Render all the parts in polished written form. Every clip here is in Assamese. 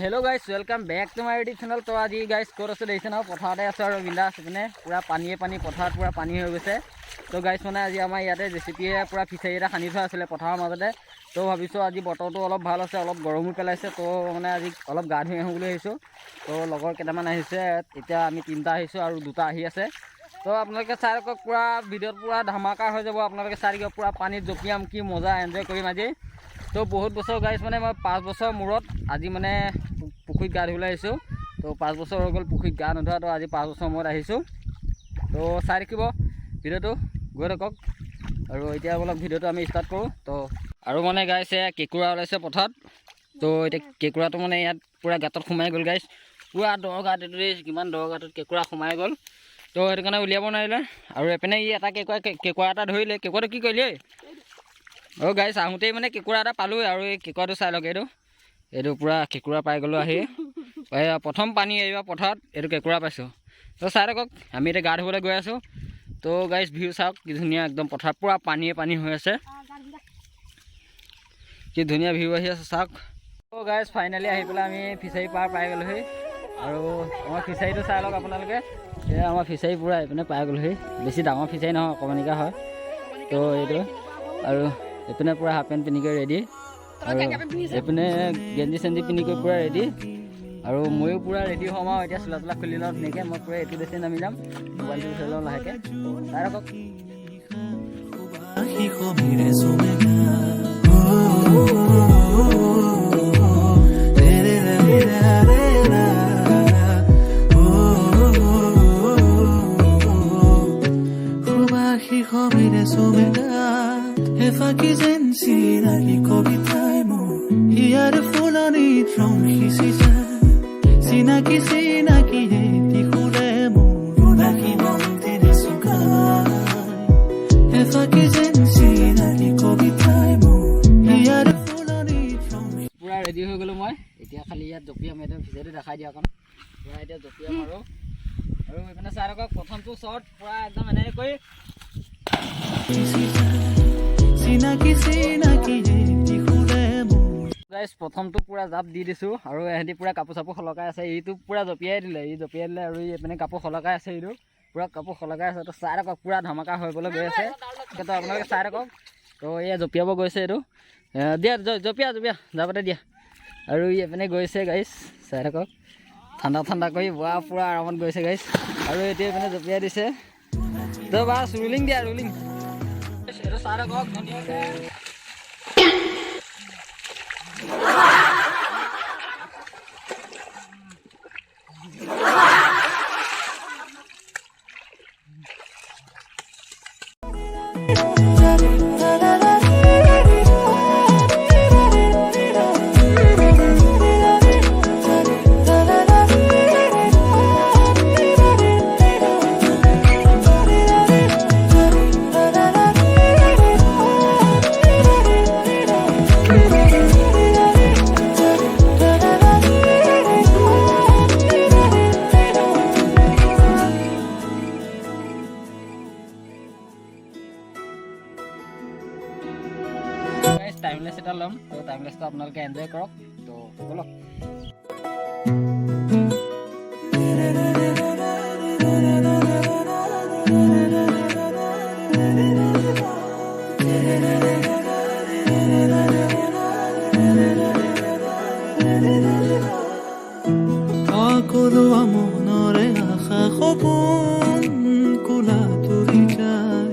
Hello guys welcome back to my YouTube channel. तो आज गाइस ক'ত আছে দেখিছে ন পথাৰতে আছে আৰু বিন্দা আছে মানে পুৰা পানীয়ে পানী পথাৰত পুৰা পানী হৈ গৈছে। তো গাইস মানে আজি আমাৰ ইয়াতে জেচিপিয়ে পুৰা ফিচাৰী এটা খান্দি থোৱা আছিলে পথাৰৰ মাজতে। তো ভাবিছোঁ আজি বতৰটো অলপ ভাল আছে, অলপ গৰমো পেলাইছে। তো মানে আজি অলপ গা ধুই আহোঁ বুলি আহিছোঁ। তো লগৰ কেইটামান আহিছে, এতিয়া আমি তিনিটা আহিছোঁ আৰু দুটা আহি আছে। তো আপোনালোকে চাই ৰাখক, পুৰা ভিডিঅ'ত পুৰা ধামাকা হৈ যাব। আপোনালোকে চাই ৰাখক, পুৰা পানীত জঁপিয়াম, কি মজা এনজয় কৰিম আজি। তো বহুত বছৰ গাইছ মানে মই 5 বছৰ মূৰত আজি মানে পুখুৰীত গা ধুবলৈ আহিছোঁ। তো 5 বছৰ হৈ গ'ল পুখুৰীত গা নোধোৱা, তো আজি 5 বছৰ মূৰত আহিছোঁ। তো চাই ৰাখিব ভিডিঅ'টো, গৈ থাকক। আৰু এতিয়া অলপ ভিডিঅ'টো আমি ষ্টাৰ্ট কৰোঁ। তো আৰু মানে গাইছ কেঁকুৰা ওলাইছে পথাৰত। তো এতিয়া কেঁকুৰাটো মানে ইয়াত পুৰা গাঁতত সোমাই গ'ল গাইছ, পুৰা দ গাঁত, এইটো কিমান দ গাঁতত কেঁকুৰা সোমাই গ'ল। তো সেইটো কাৰণে উলিয়াব নোৱাৰিলে। আৰু এপিনে ই এটা কেঁকুৰা এটা ধৰিলে। কেঁকুৰাটো কি কৰিলে? অঁ গাইছ আহোঁতেই মানে কেঁকুৰা এটা পালোঁ। আৰু এই কেঁকুৰাটো চাই লওক, এইটো পুৰা কেঁকুৰা পাই গ'লোঁ আহি। প্ৰথম পানী এৰিবা পথাৰত এইটো কেঁকুৰা পাইছোঁ। তো চাই থাকক, আমি এতিয়া গা ধুবলৈ গৈ আছোঁ। তো গাইছ ভিউ চাওক, কি ধুনীয়া একদম পথাৰত পুৰা পানীয়ে পানী হৈ আছে, কি ধুনীয়া ভিউ আহি আছে চাওক। তো গাইছ ফাইনেলি আহি পেলাই আমি ফিচাৰী পাৰ পাই গ'লোহি। আৰু আমাৰ ফিচাৰীটো চাই লওক আপোনালোকে, এয়া আমাৰ ফিচাৰী পুৰা এইপিনে পাই গ'লোহি। বেছি ডাঙৰ ফিচাৰী নহয়, অকণমানিকা হয়। তো এইটো আৰু এইপিনে পুৰা হাফ পেণ্ট পিন্ধি কৰি ৰেডি, আৰু এইপিনে গেঞ্জি চেঞ্জি পিন্ধি কৰি পুৰা ৰেডি। আৰু ময়ো পুৰা ৰেডি হ'ম আৰু এতিয়া চোলা তোলা খুলি লওঁ ধুনীয়াকৈ। মই পুৰা এইটো বেছি নামি যাম, মোবাইলটো উঠাই লওঁ লাহেকৈ। চাই ৰাখক। Efaki zensina ki kobitay mo Hiyar fulani tronki sisa Sinaki ti kule mo Runaki monti de sukay Efaki zensina ki kobitay mo Hiyar fulani tronki পুৰা ৰেডি হৈ গ'লোঁ মই। এতিয়া খালি ইয়াত জঁপিয়াম, এতিয়া ভিডিঅ'টো দেখাই দিয়া অকণ। পুৰা এতিয়া জঁপিয়াম আৰু এইপিনে চাই থাকক, প্ৰথমটো শ্বট পুৰা একদম এনেকৈ কৰি গাইছ প্ৰথমটো পুৰা জাপ দি দিছোঁ। আৰু এহেঁতি পুৰা কাপোৰ চাপোৰ সলকাই আছে। ইটো পুৰা জঁপিয়াই দিলে, আৰু এইপিনে কাপোৰ সলকাই আছে, এইটো পুৰা কাপোৰ সলকাই আছে। তো চাই থাকক, পুৰা ধামাকা হৈবলৈ গৈ আছে। তো আপোনালোকে চাই থাকক। তো এয়া জঁপিয়াব গৈছে, এইটো দিয়া জঁপিয়া যাবতে দিয়া। আৰু এইপিনে গৈছে গাইছ, চাই থাকক, ঠাণ্ডা কৰি পুৰা আৰামত গৈছে গাইছ। আৰু এতিয়া এইপিনে জঁপিয়াই দিছে। তো বাছ ৰুলিং দিয়া, ৰুলিং। এইটো চাই থাকক ধুনীয়াকৈ। টাইমলেছ এটা ল'ম, তো টাইমলেছটো আপোনালোকে এনজয় কৰক। তো ব'লক। সকলো মনৰে আশা সপোন কোলা তুলি যায়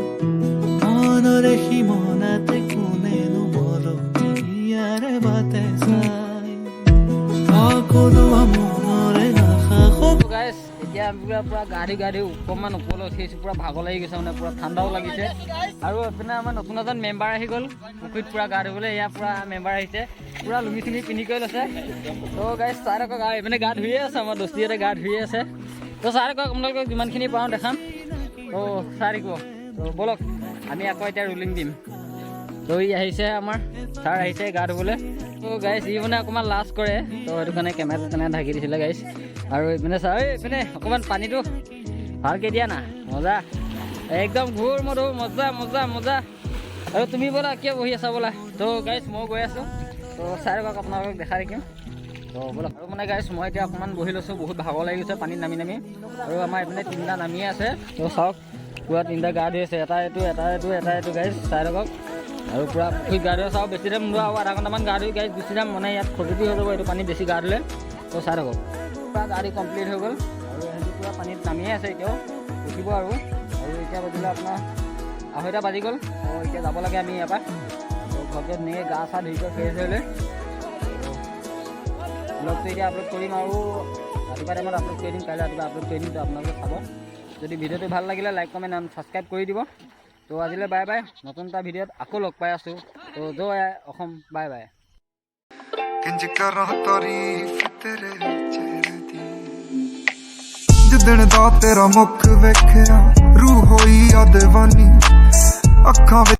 মনৰে সীমনাতে কোনেনো মৰমীয়াৰে বাটে চাই সকলো মনৰে আশা সপোন। গাইছ এতিয়া আমি পুৰা গা ধুই অকণমান ওপৰলৈ উঠি আহিছোঁ। পুৰা ভাগৰ লাগি গৈছে, মানে পুৰা ঠাণ্ডাও লাগিছে। আৰু এইপিনে আমাৰ নতুন এজন মেম্বাৰ আহি গ'ল পুখুৰীত পুৰা গা ধুবলৈ। এয়া পুৰা মেম্বাৰ আহিছে, পুৰা লুঙি চুঙি পিন্ধি কৰি লৈছে। তো গাইছ চাই থাকক, আৰু এইপিনে গা ধুয়ে আছে, আমাৰ দোস্তিহঁতে গা ধুয়ে আছে। তো চাই থাকক, আপোনালোকক যিমানখিনি পাওঁ দেখাম। তো চাই থাকিব। তো ব'লক, আমি আকৌ এতিয়া ৰুলিং দিম। তো ই আহিছে, আমাৰ ছাৰ আহিছে গা ধুবলৈ। তো গাইছ ই মানে অকণমান লাজ কৰে, তো সেইটো কাৰণে কেমেৰাটো তেনেকৈ ঢাকি দিছিলে গাইছ। আৰু এইপিনে ছাৰ এইপিনে অকণমান পানীটো ভালকৈ দিয়া না, মজা একদম ঘূৰ মধু, মজা। আৰু তুমি ব'লা, কিয় বহি আছা ব'লা। তো গাইছ মই গৈ আছোঁ। তো চাই থাকক, আপোনালোকক দেখাই থাকিম। ব'লক আৰু মানে গাইছ মই এতিয়া অকণমান বহি লৈছোঁ, বহুত ভাগৰ লাগি গৈছে পানীত নামি নামি। আৰু আমাৰ এইপিনে তিনিটা নামিয়ে আছে, তো চাওক পূৰা তিনিটা গা ধুই আছে, এটা এইটো গাইছ চাই থাকক। আৰু পূৰা পুখুৰীত গা ধুই চাওক, বেছি টাইম নোলোৱা আৰু আধা ঘণ্টামান গা ধুই গাইছ গুচি যাম, মানে ইয়াত খজুতি হৈ যাব এইটো পানী বেছি গা ধুলে। তো চাই থাকক পূৰা গা ধুই কমপ্লিট হৈ গ'ল আৰু সিহঁতি পূৰা পানীত নামিয়ে আছে এতিয়াও উঠিব। আৰু এতিয়া বাজিলে আপোনাৰ 2:30 বাজি গ'ল। তো এতিয়া যাব লাগে আমি ইয়াৰ পৰা। তো ঘৰতে ধুনীয়াকৈ গা চা ধুই কৰি ফ্ৰেছ হৈ লৈ ব্লগটো এতিয়া আপলোড কৰিম আৰু ৰাতিপুৱা টাইমত আপলোড কৰি দিম, কাইলৈ ৰাতিপুৱা আপলোড কৰি দিম। তো আপোনালোকে চাব, যদি ভিডিঅ'টো ভাল লাগিলে লাইক কমেণ্ট এণ্ড ছাবস্ক্ৰাইব কৰি দিব। তো আজিলৈ বাই বাই, নতুন এটা ভিডিঅ'ত আকৌ লগ পাই আছোঁ। তো জয় অসম, বাই বাই। इंज करा तारीफ तेरे चेहरे दी जिदण दा तेरा मुख वेखिया रूह होई आ दीवानी अखां